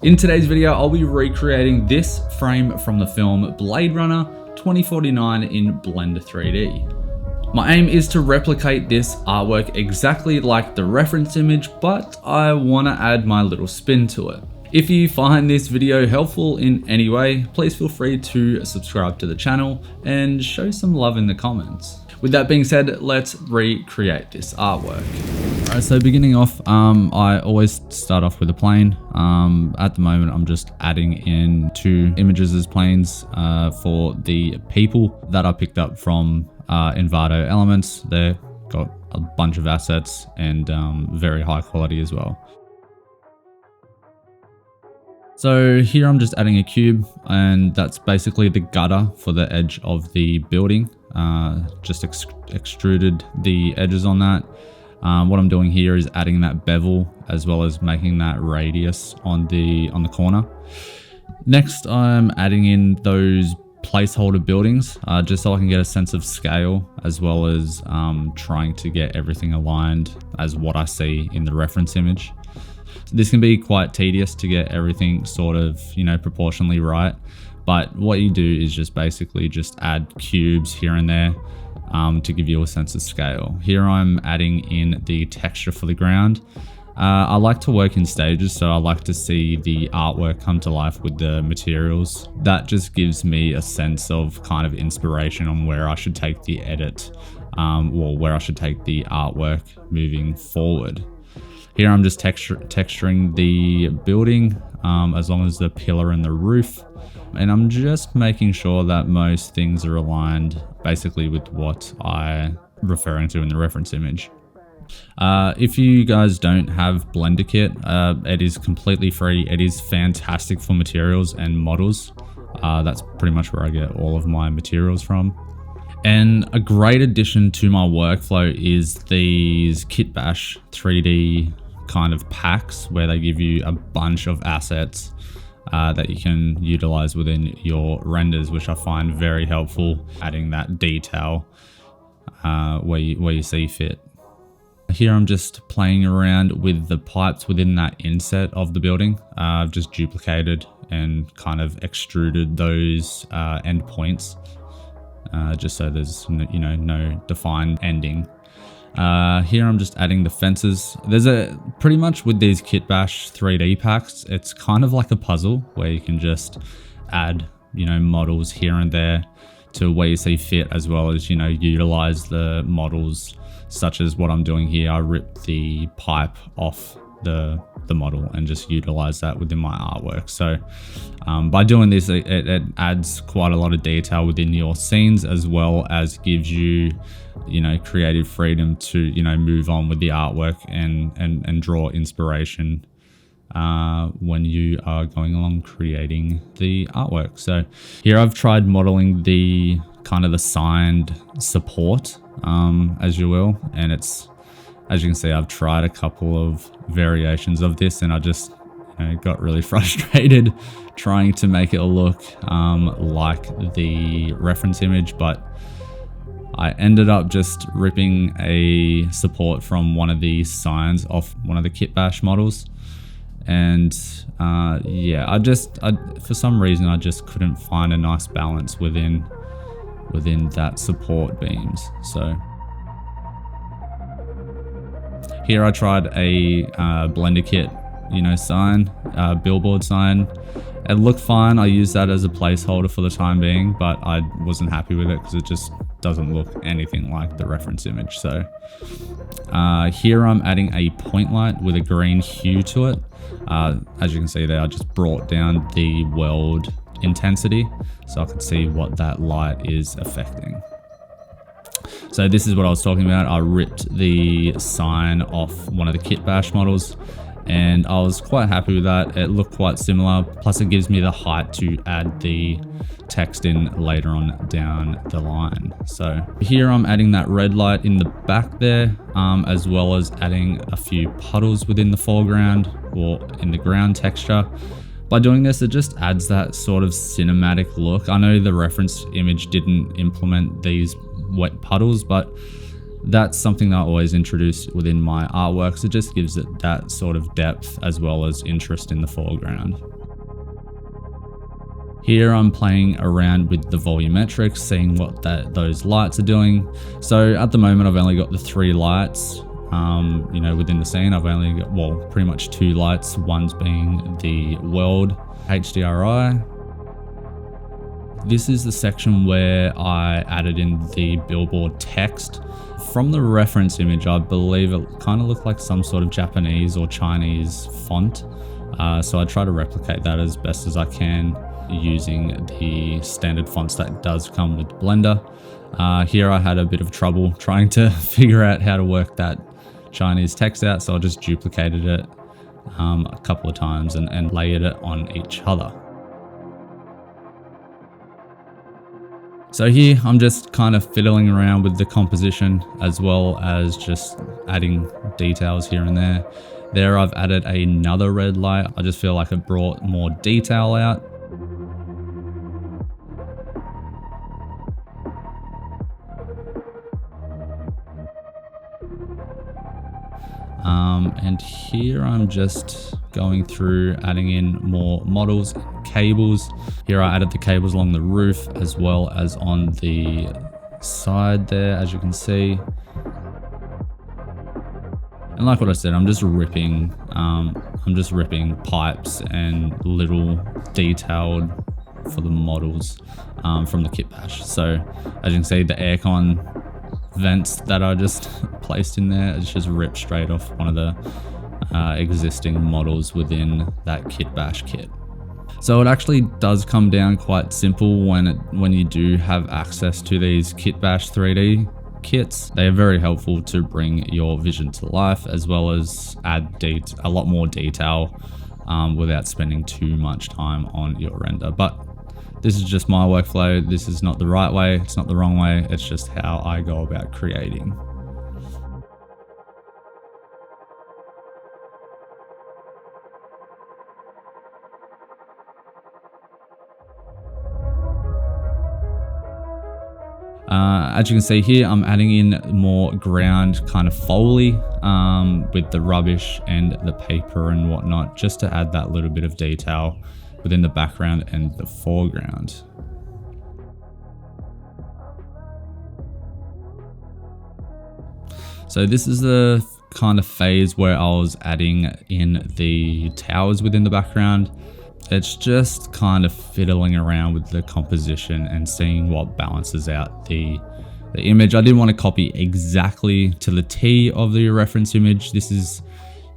In today's video, I'll be recreating this frame from the film Blade Runner 2049 in Blender 3D. My aim is to replicate this artwork exactly like the reference image, but I want to add my little spin to it. If you find this video helpful in any way, please feel free to subscribe to the channel and show some love in the comments. With that being said, let's recreate this artwork. Alright, so beginning off, I always start off with a plane. At the moment, I'm just adding in 2 images as planes for the people that I picked up from Envato Elements. They've got a bunch of assets and very high quality as well. So here I'm just adding a cube, and that's basically the gutter for the edge of the building. Just extruded the edges on that. What I'm doing here is adding that bevel as well as making that radius on the corner. Next, I'm adding in those placeholder buildings just so I can get a sense of scale, as well as trying to get everything aligned as what I see in the reference image. This can be quite tedious to get everything sort of, proportionally right. But what you do is just basically just add cubes here and there to give you a sense of scale. Here I'm adding in the texture for the ground. I like to work in stages, so I like to see the artwork come to life with the materials. That just gives me a sense of kind of inspiration on where I should take the edit, or where I should take the artwork moving forward. Here I'm just texturing the building as long as the pillar and the roof. And I'm just making sure that most things are aligned basically with what I'm referring to in the reference image. If you guys don't have Blender Kit, it is completely free. It is fantastic for materials and models. That's pretty much where I get all of my materials from. And a great addition to my workflow is these Kitbash 3D kind of packs where they give you a bunch of assets that you can utilize within your renders, which I find very helpful, adding that detail where you see fit. Here I'm just playing around with the pipes within that inset of the building. I've just duplicated and kind of extruded those end points just so there's no defined ending. Here I'm just adding the fences. There's pretty much with these Kitbash 3D packs, it's kind of like a puzzle where you can just add, models here and there to where you see fit, as well as, utilize the models such as what I'm doing here. I ripped the pipe off the model and just utilize that within my artwork. So by doing this, it adds quite a lot of detail within your scenes, as well as gives you creative freedom to move on with the artwork and draw inspiration when you are going along creating the artwork. So here I've tried modeling the kind of the signed support, as you will, and it's, as you can see, I've tried a couple of variations of this, and I just got really frustrated trying to make it look like the reference image, but I ended up just ripping a support from one of the signs off one of the Kitbash models. And yeah, I for some reason I just couldn't find a nice balance within that support beams. So here I tried a Blender Kit, sign, billboard sign. It looked fine. I used that as a placeholder for the time being, but I wasn't happy with it because it just doesn't look anything like the reference image. So here I'm adding a point light with a green hue to it. As you can see there, I just brought down the world intensity so I could see what that light is affecting. So this is what I was talking about. I ripped the sign off one of the Kitbash models, and I was quite happy with that. It looked quite similar, plus it gives me the height to add the text in later on down the line. So here I'm adding that red light in the back there, as well as adding a few puddles within the foreground or in the ground texture. By doing this, it just adds that sort of cinematic look. I know the reference image didn't implement these wet puddles, but That's something that I always introduce within my artworks. It just gives it that sort of depth as well as interest in the foreground. Here I'm playing around with the volumetrics, seeing what those lights are doing. So at the moment I've only got the 3 lights, within the scene. I've only got, well, pretty much 2 lights, one's being the world HDRI. This is the section where I added in the billboard text. From the reference image, I believe it kind of looked like some sort of Japanese or Chinese font. So I try to replicate that as best as I can using the standard fonts that does come with Blender. Here I had a bit of trouble trying to figure out how to work that Chinese text out, so I just duplicated it a couple of times and layered it on each other. So here I'm just kind of fiddling around with the composition as well as just adding details here and there. There I've added another red light. I just feel like it brought more detail out. And here I'm just going through adding in more models and cables. Here I added the cables along the roof as well as on the side there, as you can see. And like what I said, I'm just ripping pipes and little detailed for the models from the kit bash. So as you can see, the aircon vents that I just placed in there, it's just ripped straight off one of the existing models within that kit bash kit. So it actually does come down quite simple when you do have access to these kit bash 3D kits. They are very helpful to bring your vision to life as well as add a lot more detail without spending too much time on your render. But this is just my workflow. This is not the right way. It's not the wrong way. It's just how I go about creating. As you can see here, I'm adding in more ground kind of foley with the rubbish and the paper and whatnot, just to add that little bit of detail within the background and the foreground. So this is the kind of phase where I was adding in the towers within the background. It's just kind of fiddling around with the composition and seeing what balances out the image. I didn't want to copy exactly to the T of the reference image. This is,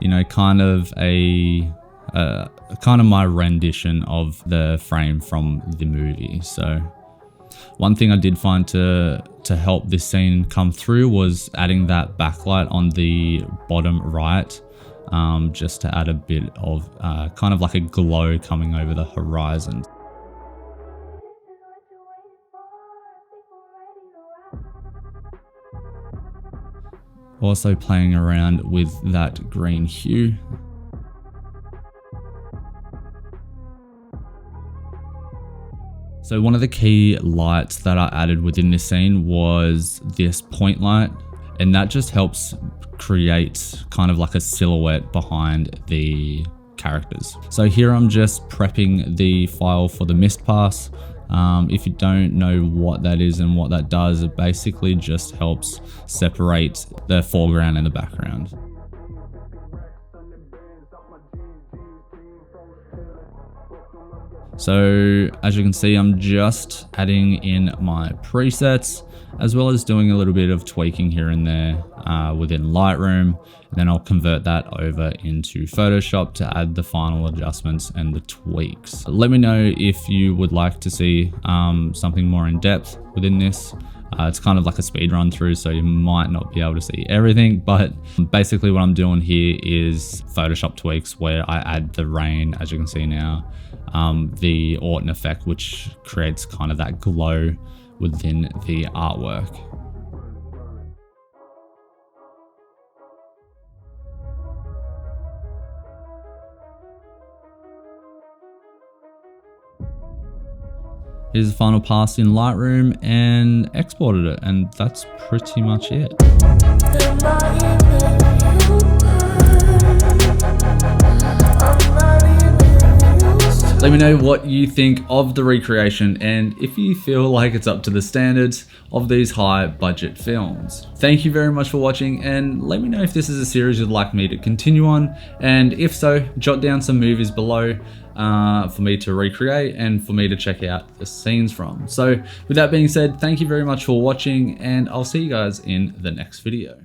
kind of my rendition of the frame from the movie. So one thing I did find to help this scene come through was adding that backlight on the bottom right. Just to add a bit of kind of like a glow coming over the horizon. Also playing around with that green hue. So one of the key lights that I added within this scene was this point light, and that just helps create kind of like a silhouette behind the characters. So here I'm just prepping the file for the mist pass. If you don't know what that is and what that does, it basically just helps separate the foreground and the background. So as you can see, I'm just adding in my presets as well as doing a little bit of tweaking here and there within Lightroom. And then I'll convert that over into Photoshop to add the final adjustments and the tweaks. Let me know if you would like to see something more in depth within this. It's kind of like a speed run through, so you might not be able to see everything, but basically what I'm doing here is Photoshop tweaks where I add the rain, as you can see now, the Orton effect, which creates kind of that glow within the artwork. Here's the final pass in Lightroom and exported it, and that's pretty much it. Let me know what you think of the recreation and if you feel like it's up to the standards of these high budget films. Thank you very much for watching, and let me know if this is a series you'd like me to continue on, and if so, jot down some movies below for me to recreate and for me to check out the scenes from. So with that being said, thank you very much for watching, and I'll see you guys in the next video.